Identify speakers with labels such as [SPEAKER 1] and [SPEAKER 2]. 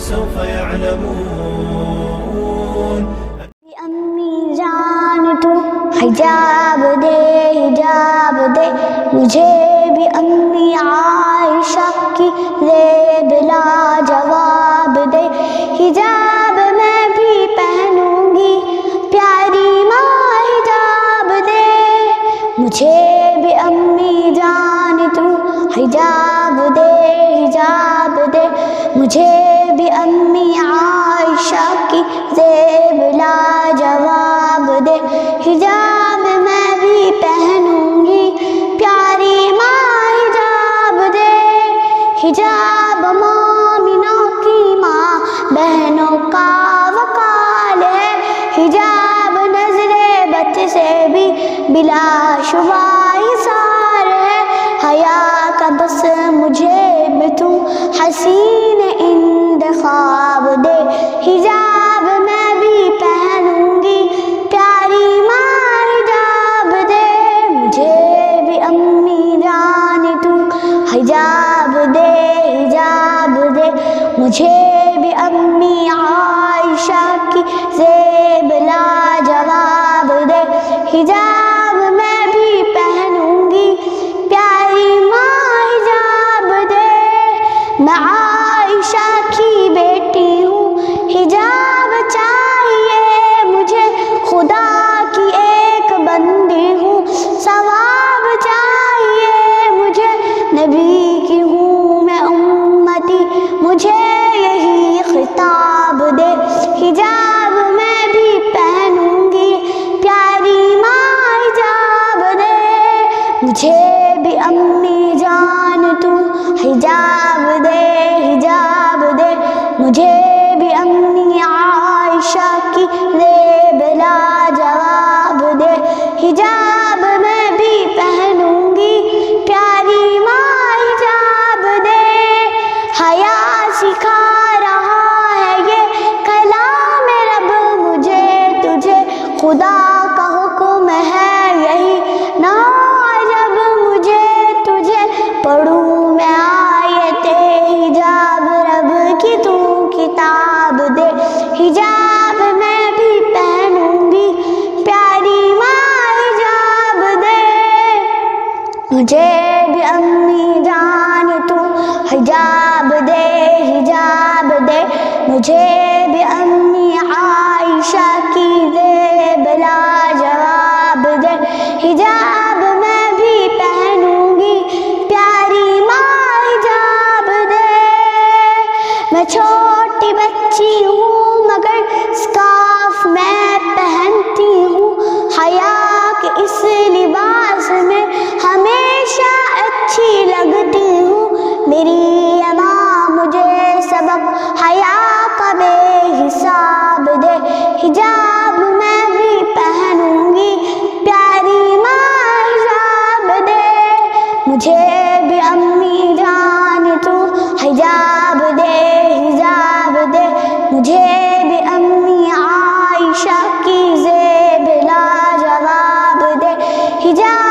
[SPEAKER 1] سوف يعلمون.
[SPEAKER 2] امی جان تو حجاب دے مجھے بھی امی عائشہ کی زیب لا جواب دے. حجاب میں بھی پہنوں گی پیاری ماں حجاب دے. مجھے بھی امی جان تو حجاب دے مجھے بھی امی عائشہ کی زیب لا جواب دے. حجاب میں بھی پہنوں گی پیاری ماں حجاب دے. حجاب مومنوں کی ماں بہنوں کا وقال ہے. حجاب نظر بد سے بھی بلا شبہ حصار ہے. حیا کا بس مجھے بھی تو حسین انتخاب دے. حجاب میں بھی پہنوں گی پیاری ماں حجاب دے. مجھے بھی امی جان تو حجاب دے مجھے بھی امی عائشہ کی زیب لا جواب دے. حجاب میں بھی پہنوں گی پیاری ماں حجاب دے. میں عائشہ کی بیٹی ہوں حجاب چاہیے مجھے خدا کی ایک بندی ہوں. ثواب چاہیے مجھے نبی کی ہوں میں امتی مجھے یہی خطاب دے. حجاب میں بھی پہنوں گی پیاری ماں حجاب دے. مجھے بھی امی جان تو حجاب دے مجھے بھی امی عائشہ کی زیب لا جواب دے. حجاب میں بھی پہنوں گی پیاری ماں حجاب دے. حیا سکھا رہا ہے یہ کلام رب مجھے تجھے. خدا کا حکم ہے یہی نہ جب مجھے تجھے. پڑھوں میں آیت حجاب رب کی تو کتاب دے. حجاب میں بھی پہنوں گی پیاری ماں حجاب دے. مجھے بھی امی جان تو حجاب دے مجھے بھی امی عائشہ کی زیب لا جواب دے. حجاب میں بھی پہنوں گی پیاری ماں حجاب دے. میں چھوٹی بچی ہوں مگر اسکارف میں پہنتی ہوں. حیا کے اس لباس میں ہمیشہ اچھی لگتی ہوں. میری ماں مجھے سبق حیا کا بے حساب دے. حجاب میں بھی پہنوں گی پیاری ماں حجاب دے. مجھے بھی امی جان تو حجاب دے مجھے بھی امی عائشہ کی زیب لا جواب دے. حجاب